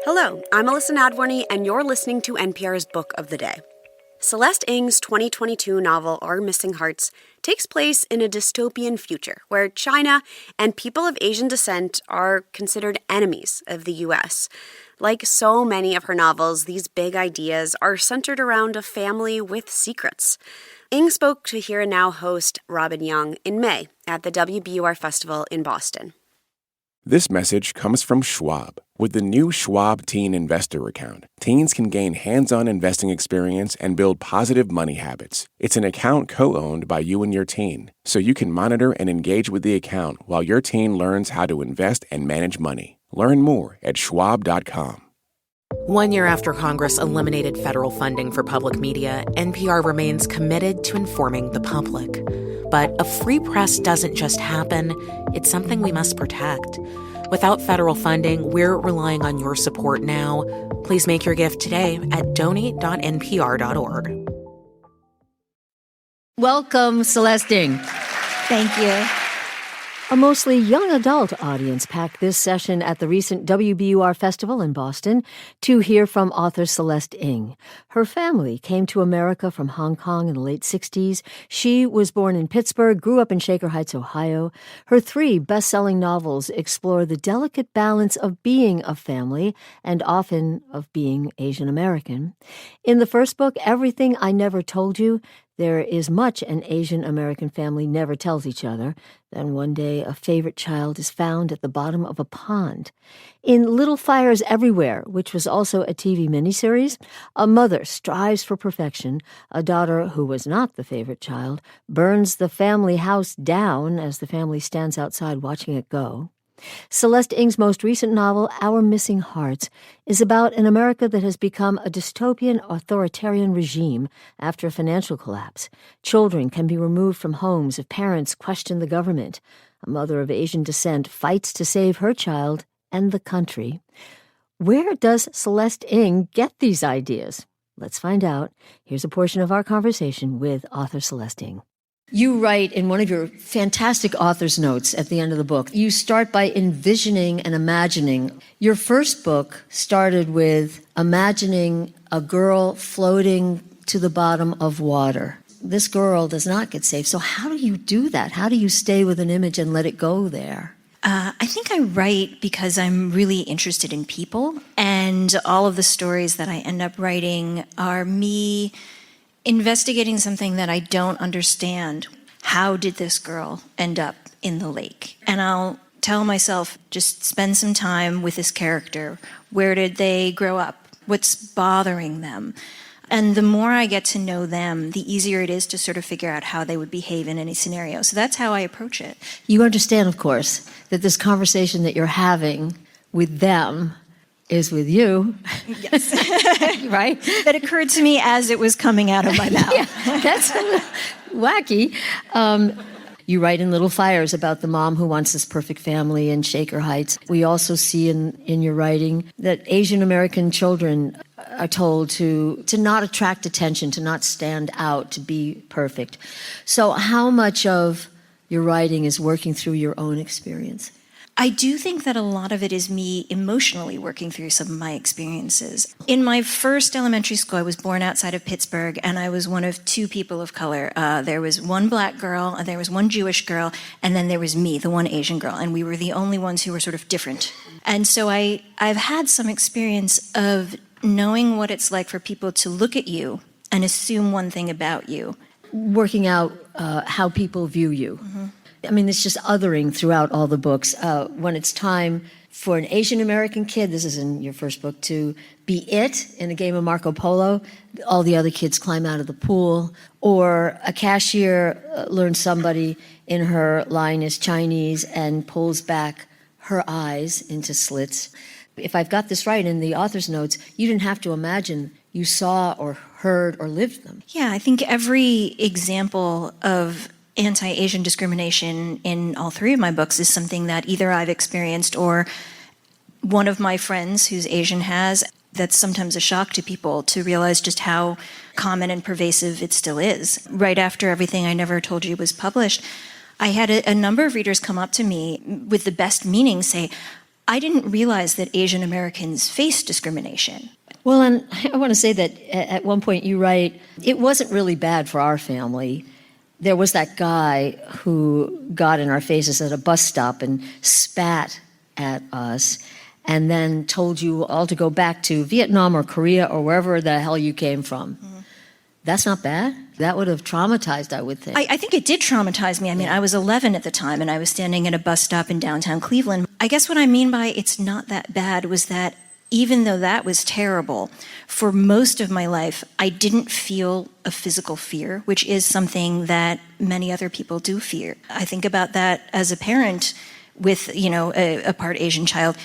Hello, I'm Alyssa Nadworny, and you're listening to NPR's Book of the Day. Celeste Ng's 2022 novel, Our Missing Hearts, takes place in a dystopian future where China and people of Asian descent are considered enemies of the U.S. Like so many of her novels, these big ideas are centered around a family with secrets. Ng spoke to Here and Now host Robin Young in May at the WBUR Festival in Boston. This message comes from Schwab. With the new Schwab Teen Investor Account, teens can gain hands-on investing experience and build positive money habits. It's an account co-owned by you and your teen, so you can monitor and engage with the account while your teen learns how to invest and manage money. Learn more at schwab.com. 1 year after Congress eliminated federal funding for public media, NPR remains committed to informing the public. But a free press doesn't just happen, it's something we must protect. Without federal funding, we're relying on your support now. Please make your gift today at donate.npr.org. Welcome, Celeste Ng. Thank you. A mostly young adult audience packed this session at the recent WBUR Festival in Boston to hear from author Celeste Ng. Her family came to America from Hong Kong in the late 60s. She was born in Pittsburgh, grew up in Shaker Heights, Ohio. Her 3 best-selling novels explore the delicate balance of being a family and often of being Asian American. In the first book, Everything I Never Told You, there is much an Asian American family never tells each other. Then one day, a favorite child is found at the bottom of a pond. In Little Fires Everywhere, which was also a TV miniseries, a mother strives for perfection. A daughter, who was not the favorite child, burns the family house down as the family stands outside watching it go. Celeste Ng's most recent novel, Our Missing Hearts, is about an America that has become a dystopian authoritarian regime after a financial collapse. Children can be removed from homes if parents question the government. A mother of Asian descent fights to save her child and the country. Where does Celeste Ng get these ideas? Let's find out. Here's a portion of our conversation with author Celeste Ng. You write in one of your fantastic author's notes at the end of the book, you start by envisioning and imagining. Your first book started with imagining a girl floating to the bottom of water. This girl does not get saved. So how do you do that? How do you stay with an image and let it go there? I think I write because I'm really interested in people, and all of the stories that I end up writing are me investigating something that I don't understand. How did this girl end up in the lake? And I'll tell myself, just spend some time with this character. Where did they grow up? What's bothering them? And the more I get to know them, the easier it is to sort of figure out how they would behave in any scenario. So that's how I approach it. You understand, of course, that this conversation that you're having with them is with you. Yes. Right? That occurred to me as it was coming out of my mouth. Yeah, that's wacky. You write in Little Fires about the mom who wants this perfect family in Shaker Heights. We also see in your writing that Asian American children are told to not attract attention, to not stand out, to be perfect. So how much of your writing is working through your own experience? I do think that a lot of it is me emotionally working through some of my experiences. In my first elementary school, I was born outside of Pittsburgh, and I was one of 2 people of color. There was one black girl, and there was one Jewish girl, and then there was me, the one Asian girl, and we were the only ones who were sort of different. And so I've had some experience of knowing what it's like for people to look at you and assume one thing about you. Working out how people view you. Mm-hmm. I mean, it's just othering throughout all the books. When it's time for an Asian American kid, this is in your first book, to be it in a game of Marco Polo, all the other kids climb out of the pool. Or a cashier learns somebody in her line is Chinese and pulls back her eyes into slits. If I've got this right in the author's notes, you didn't have to imagine you saw or heard or lived them. Yeah, I think every example of anti-Asian discrimination in all 3 of my books is something that either I've experienced or one of my friends who's Asian has. That's sometimes a shock to people to realize just how common and pervasive it still is. Right after Everything I Never Told You was published, I had a number of readers come up to me with the best meaning say, I didn't realize that Asian Americans face discrimination. Well, and I want to say that at one point you write, it wasn't really bad for our family. There was that guy who got in our faces at a bus stop and spat at us and then told you all to go back to Vietnam or Korea or wherever the hell you came from. Mm-hmm. That's not bad. That would have traumatized, I would think. I think it did traumatize me. I mean, I was 11 at the time, and I was standing at a bus stop in downtown Cleveland. I guess what I mean by it's not that bad was that even though that was terrible, for most of my life, I didn't feel a physical fear, which is something that many other people do fear. I think about that as a parent with, a part Asian child.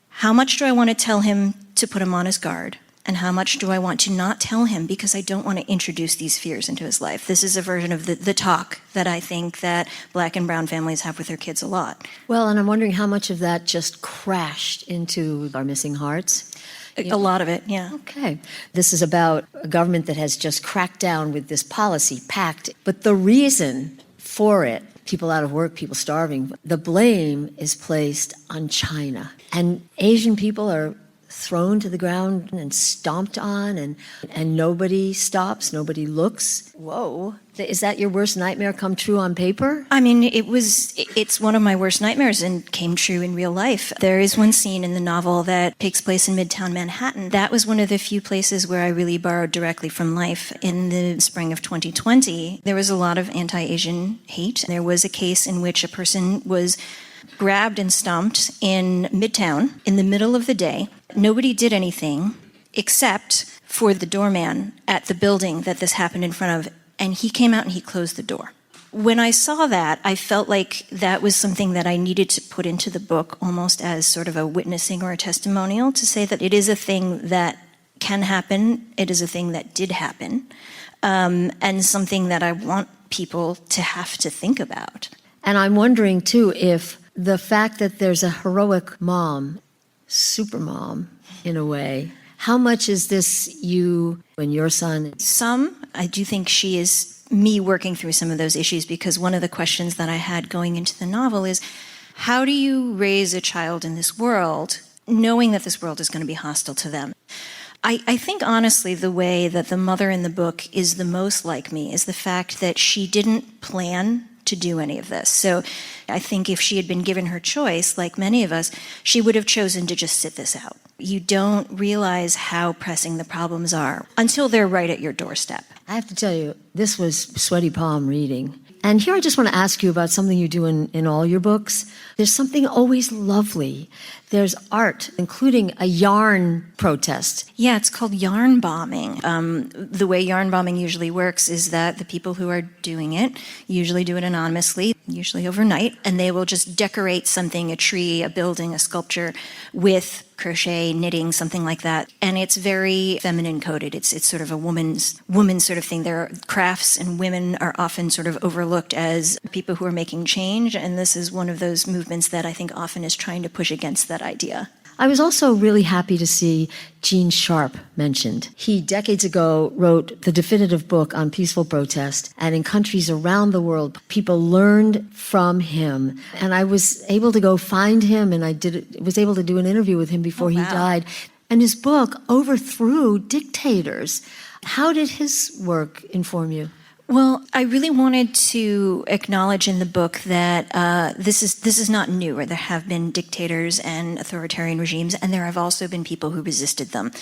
How much do I want to tell him to put him on his guard? And how much do I want to not tell him because I don't want to introduce these fears into his life? This is a version of the talk that I think that Black and brown families have with their kids a lot. Well, and I'm wondering how much of that just crashed into our missing hearts. A lot of it, yeah. Okay. This is about a government that has just cracked down with this policy, packed. But the reason for it, people out of work, people starving, the blame is placed on China. And Asian people are thrown to the ground and stomped on, and nobody stops, nobody looks. Whoa. Is that your worst nightmare come true on paper? I mean, it's one of my worst nightmares and came true in real life. There is one scene in the novel that takes place in Midtown Manhattan. That was one of the few places where I really borrowed directly from life. In the spring of 2020, there was a lot of anti-Asian hate. There was a case in which a person was grabbed and stomped in Midtown in the middle of the day. Nobody did anything except for the doorman at the building that this happened in front of, and he came out and he closed the door. When I saw that, I felt like that was something that I needed to put into the book almost as sort of a witnessing or a testimonial to say that it is a thing that can happen, it is a thing that did happen, and something that I want people to have to think about. And I'm wondering, too, if the fact that there's a heroic mom, super mom, in a way, how much is this you and your son? Some. I do think she is me working through some of those issues, because one of the questions that I had going into the novel is, how do you raise a child in this world knowing that this world is going to be hostile to them? I think, honestly, the way that the mother in the book is the most like me is the fact that she didn't plan to do any of this. So I think if she had been given her choice, like many of us, she would have chosen to just sit this out. You don't realize how pressing the problems are until they're right at your doorstep. I have to tell you, this was sweaty palm reading. And here I just want to ask you about something you do in all your books. There's something always lovely. There's art, including a yarn protest. Yeah, it's called yarn bombing. The way yarn bombing usually works is that the people who are doing it usually do it anonymously, usually overnight, and they will just decorate something, a tree, a building, a sculpture, with crochet, knitting, something like that. And it's very feminine coded. It's sort of a woman's sort of thing. There are crafts, and women are often sort of overlooked as people who are making change. And this is one of those movements that I think often is trying to push against that idea. I was also really happy to see Gene Sharp mentioned. He, decades ago, wrote the definitive book on peaceful protest, and in countries around the world, people learned from him. And I was able to go find him, and I was able to do an interview with him before he died. And his book overthrew dictators. How did his work inform you? Well, I really wanted to acknowledge in the book that this is not new, where there have been dictators and authoritarian regimes, and there have also been people who resisted them.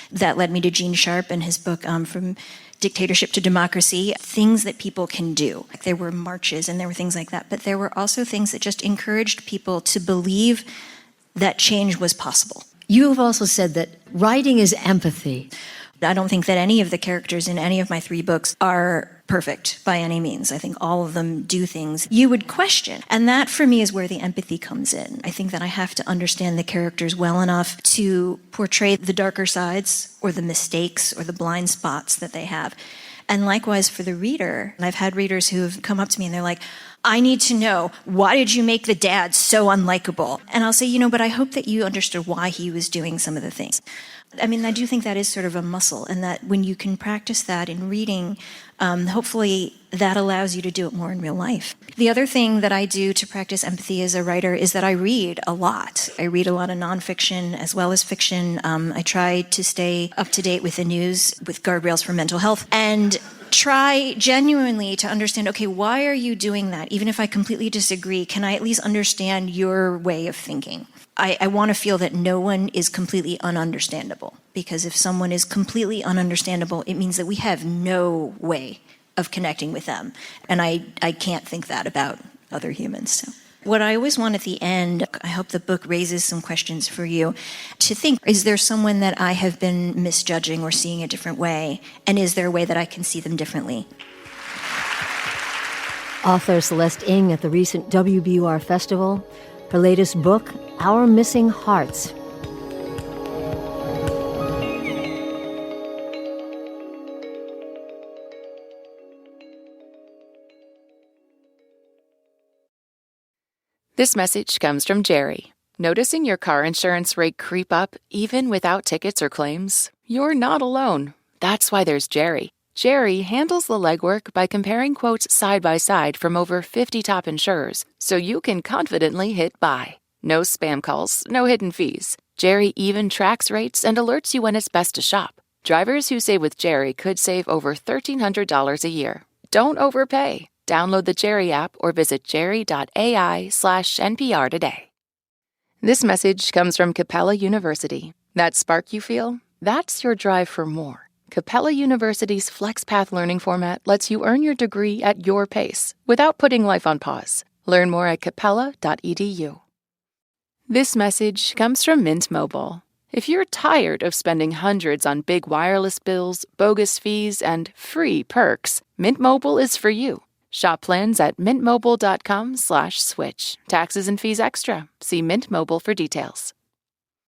That led me to Gene Sharp and his book, From Dictatorship to Democracy, things that people can do. Like, there were marches and there were things like that, but there were also things that just encouraged people to believe that change was possible. You have also said that writing is empathy. I don't think that any of the characters in any of my 3 books are perfect by any means. I think all of them do things you would question. And that, for me, is where the empathy comes in. I think that I have to understand the characters well enough to portray the darker sides or the mistakes or the blind spots that they have. And likewise for the reader, I've had readers who have come up to me and they're like, I need to know, why did you make the dad so unlikable? And I'll say, but I hope that you understood why he was doing some of the things. I mean, I do think that is sort of a muscle, and that when you can practice that in reading, hopefully that allows you to do it more in real life. The other thing that I do to practice empathy as a writer is that I read a lot. I read a lot of nonfiction as well as fiction. I try to stay up to date with the news, with guardrails for mental health, and try genuinely to understand, okay, why are you doing that? Even if I completely disagree, can I at least understand your way of thinking? I want to feel that no one is completely ununderstandable, because if someone is completely ununderstandable, it means that we have no way of connecting with them. And I can't think that about other humans. So what I always want at the end, I hope the book raises some questions for you to think, is there someone that I have been misjudging or seeing a different way? And is there a way that I can see them differently? Author Celeste Ng at the recent WBUR Festival. Her latest book, Our Missing Hearts. This message comes from Jerry. Noticing your car insurance rate creep up even without tickets or claims? You're not alone. That's why there's Jerry. Jerry handles the legwork by comparing quotes side by side from over 50 top insurers, so you can confidently hit buy. No spam calls, no hidden fees. Jerry even tracks rates and alerts you when it's best to shop. Drivers who save with Jerry could save over $1,300 a year. Don't overpay. Download the Jerry app or visit jerry.ai/NPR today. This message comes from Capella University. That spark you feel? That's your drive for more. Capella University's FlexPath learning format lets you earn your degree at your pace without putting life on pause. Learn more at capella.edu. This message comes from Mint Mobile. If you're tired of spending hundreds on big wireless bills, bogus fees, and free perks, Mint Mobile is for you. Shop plans at mintmobile.com/switch. Taxes and fees extra. See Mint Mobile for details.